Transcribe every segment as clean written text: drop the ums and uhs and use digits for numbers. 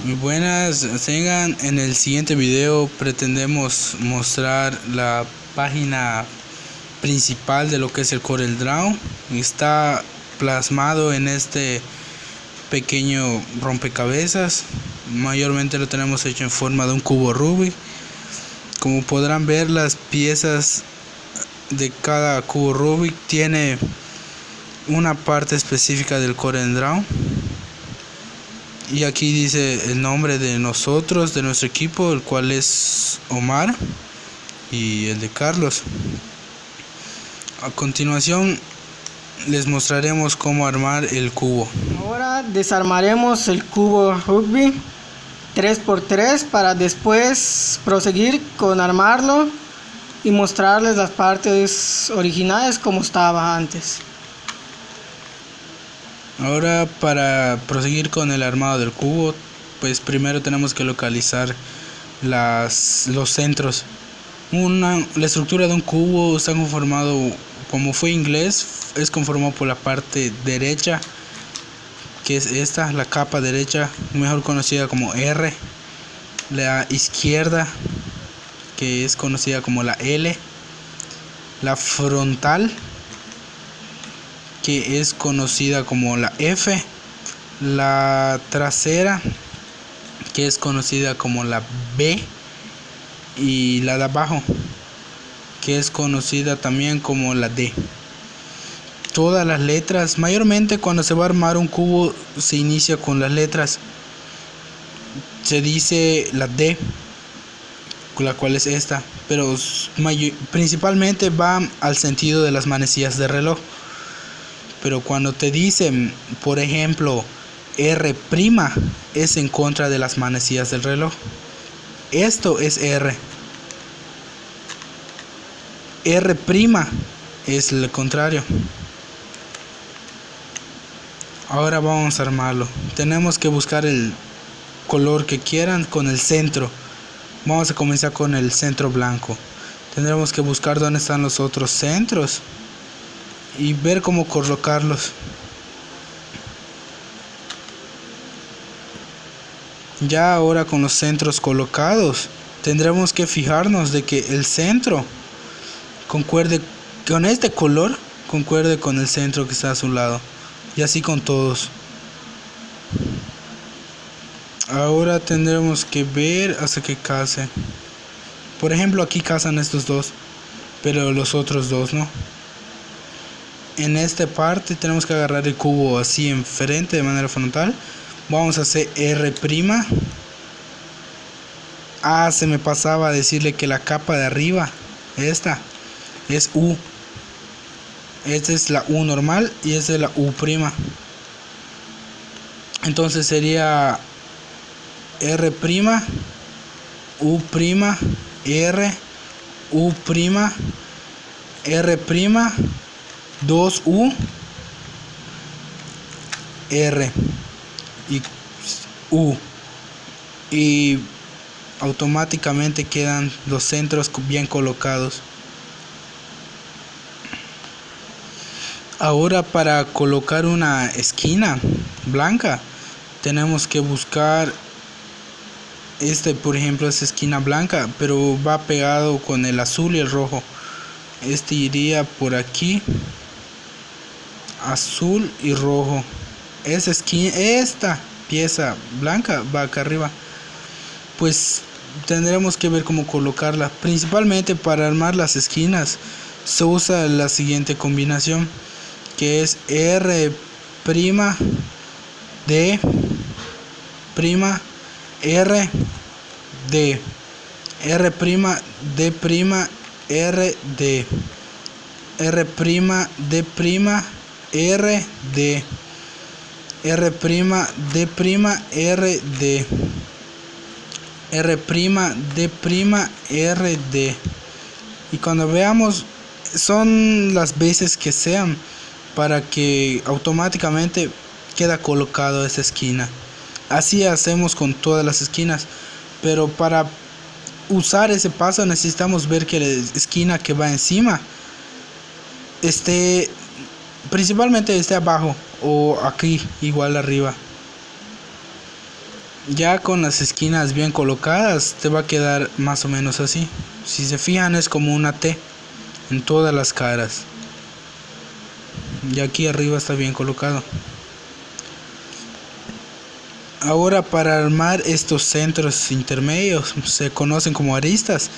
Muy buenas, tengan. En el siguiente video pretendemos mostrar la página principal de lo que es el CorelDRAW. Está plasmado en este pequeño rompecabezas. Mayormente lo tenemos hecho en forma de un cubo Rubik. Como podrán ver, las piezas de cada cubo Rubik tiene una parte específica del CorelDRAW. Y aquí dice el nombre de nosotros, de nuestro equipo, el cual es Omar, y el de Carlos. A continuación les mostraremos cómo armar el cubo. Ahora desarmaremos el cubo Rubik 3×3 para después proseguir con armarlo y mostrarles las partes originales como estaba antes. Ahora, para proseguir con el armado del cubo, pues primero tenemos que localizar los centros. La estructura de un cubo está conformado, como fue inglés, es conformado por la parte derecha, que es esta, la capa derecha, mejor conocida como R, la izquierda, que es conocida como la L, la frontal, que es conocida como la F, la trasera, que es conocida como la B, y la de abajo, que es conocida también como la D. Todas las letras, mayormente cuando se va a armar un cubo se inicia con las letras. Se dice la D, la cual es esta, pero principalmente va al sentido de las manecillas de reloj. Pero cuando te dicen, por ejemplo, R', es en contra de las manecillas del reloj. Esto es R. R' es el contrario. Ahora vamos a armarlo. Tenemos que buscar el color que quieran con el centro. Vamos a comenzar con el centro blanco. Tendremos que buscar dónde están los otros centros y ver cómo colocarlos. Ya ahora con los centros colocados, tendremos que fijarnos de que el centro concuerde con este color, concuerde con el centro que está a su lado, y así con todos. Ahora tendremos que ver hasta que case. Por ejemplo, aquí casan estos dos, pero los otros dos no. En esta parte tenemos que agarrar el cubo así enfrente de manera frontal. Vamos a hacer R'. Se me pasaba a decirle que la capa de arriba, esta, es U. Esta es la U normal y esta es la U'. Entonces sería R', U', R, U', R', 2U, R y U, y automáticamente quedan los centros bien colocados. Ahora, para colocar una esquina blanca tenemos que buscar por ejemplo, esta esquina blanca, pero va pegado con el azul y el rojo. Este iría por aquí, azul y rojo. Esta pieza blanca va acá arriba. Pues tendremos que ver cómo colocarla. Principalmente para armar las esquinas se usa la siguiente combinación, que es R', D', R, D, R', D', R, D, R', D', R, D, R', D', R, D, R', D', R, D. Y cuando veamos, son las veces que sean para que automáticamente queda colocado esta esquina. Así hacemos con todas las esquinas, pero para usar ese paso necesitamos ver que la esquina que va encima principalmente esté abajo o aquí igual arriba. Ya con las esquinas bien colocadas te va a quedar más o menos así. Si se fijan, es como una T en todas las caras. Y aquí arriba está bien colocado. Ahora, para armar estos centros intermedios, se conocen como aristas,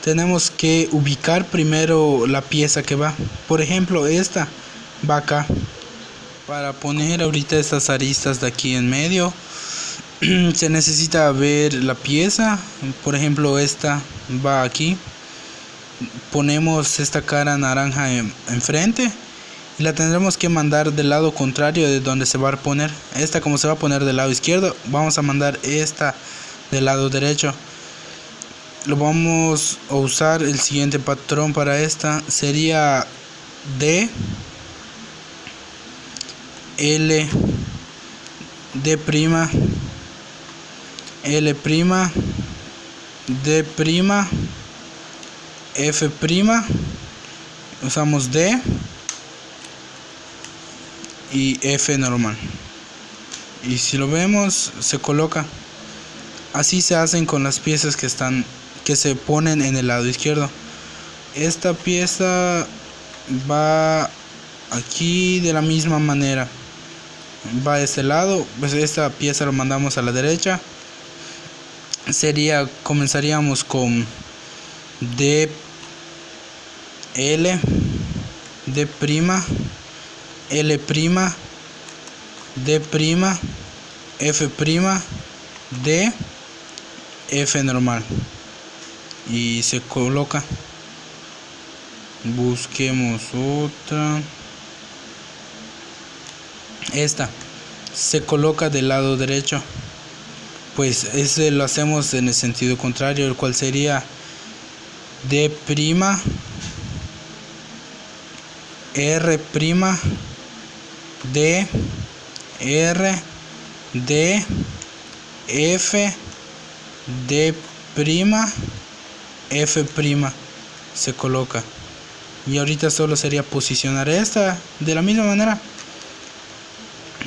tenemos que ubicar primero la pieza que va. Por ejemplo, esta va acá. Para poner ahorita estas aristas de aquí en medio, se necesita ver la pieza. Por ejemplo, esta va aquí. Ponemos esta cara naranja enfrente y la tendremos que mandar del lado contrario de donde se va a poner. Esta, como se va a poner del lado izquierdo, vamos a mandar esta del lado derecho. Lo vamos a usar el siguiente patrón para esta. Sería D, L, D', L', D', F', usamos D y F normal, y si lo vemos se coloca. Así se hacen con las piezas que se ponen en el lado izquierdo. Esta pieza va aquí de la misma manera, va a este lado, pues esta pieza lo mandamos a la derecha. Comenzaríamos con D, L, D', L', D', F', D, F normal, y se coloca. Busquemos otra. Esta se coloca del lado derecho, pues ese lo hacemos en el sentido contrario, el cual sería D', R', D, R, D, F, D', F', se coloca. Y ahorita solo sería posicionar esta de la misma manera.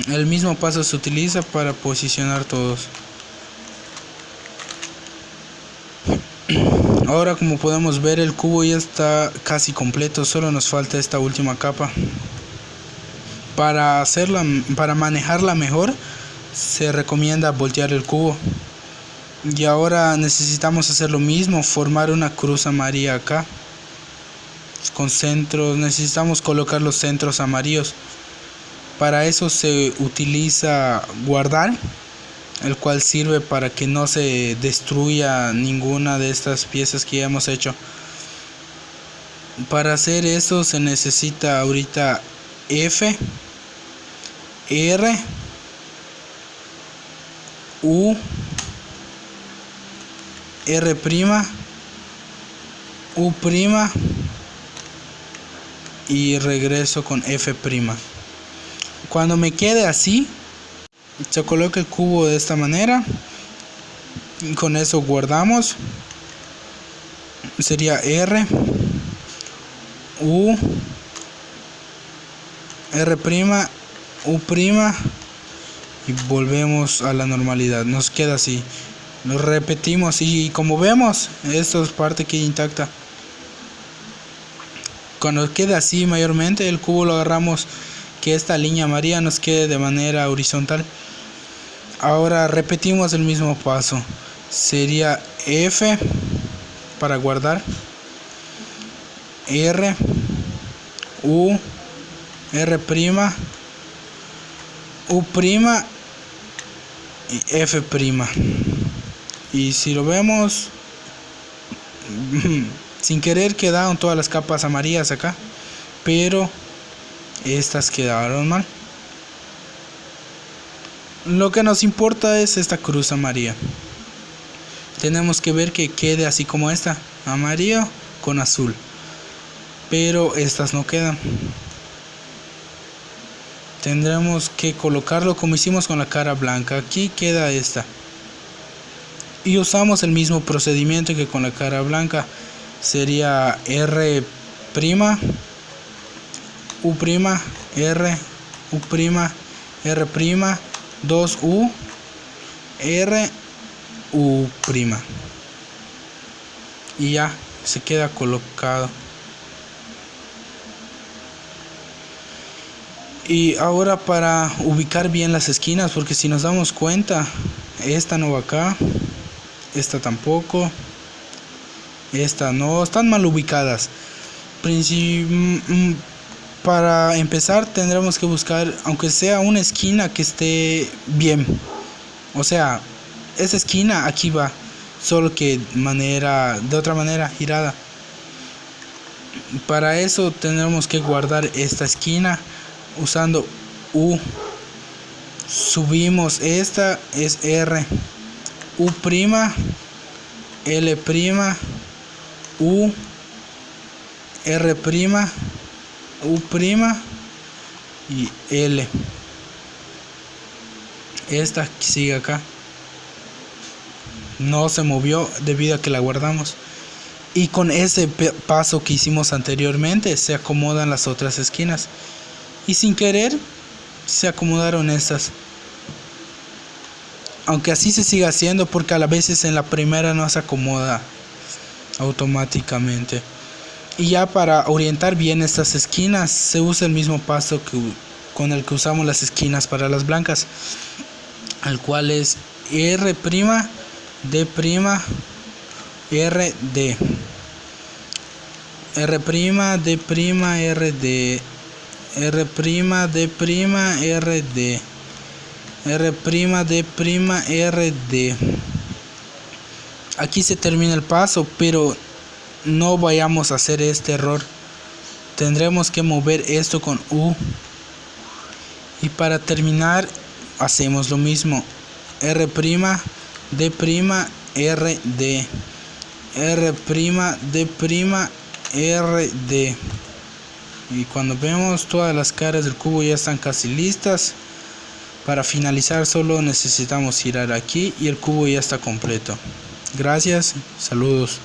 El mismo paso se utiliza para posicionar todos. Ahora, como podemos ver, el cubo ya está casi completo, solo nos falta esta última capa. Para manejarla mejor, se recomienda voltear el cubo. Y ahora necesitamos hacer lo mismo, formar una cruz amarilla acá con centros. Necesitamos colocar los centros amarillos. Para eso se utiliza guardar, el cual sirve para que no se destruya ninguna de estas piezas que ya hemos hecho. Para hacer esto se necesita ahorita F, R, U, R', U', y regreso con F'. Cuando me quede así, se coloca el cubo de esta manera y con eso guardamos. Sería R, U, R', U', y volvemos a la normalidad. Nos queda así, lo repetimos y como vemos, esto es parte que intacta. Cuando queda así, mayormente el cubo lo agarramos, que esta línea amarilla nos quede de manera horizontal. Ahora repetimos el mismo paso. Sería F para guardar, R, U, R', U' y F'. Y si lo vemos, sin querer quedaron todas las capas amarillas acá, pero estas quedaron mal. Lo que nos importa es esta cruz amarilla. Tenemos que ver que quede así como esta, amarillo con azul, pero estas no quedan. Tendremos que colocarlo como hicimos con la cara blanca. Aquí queda esta y usamos el mismo procedimiento que con la cara blanca. Sería R', U', R, U', R', 2U, R, U'. Y ya se queda colocado. Y ahora para ubicar bien las esquinas, porque si nos damos cuenta, esta no va acá, esta tampoco, esta no, están mal ubicadas. Para empezar tendremos que buscar, aunque sea una esquina que esté bien, o sea, esa esquina aquí va, solo que de otra manera girada. Para eso tendremos que guardar esta esquina usando U. Subimos, esta es R, U', L', U, R', U' y L. Esta sigue acá, no se movió debido a que la guardamos, y con ese paso que hicimos anteriormente se acomodan las otras esquinas, y sin querer se acomodaron estas, aunque así se sigue haciendo porque a la veces en la primera no se acomoda automáticamente. Y ya para orientar bien estas esquinas se usa el mismo paso con el que usamos las esquinas para las blancas, al cual es R', D', R, D, R', D', R, D, R', D', R, D, R', D', R, D. Aquí se termina el paso, pero no vayamos a hacer este error. Tendremos que mover esto con U. Y para terminar hacemos lo mismo. R', D', R, D, R', D', R, D. Y cuando vemos, todas las caras del cubo ya están casi listas. Para finalizar solo necesitamos girar aquí y el cubo ya está completo. Gracias, saludos.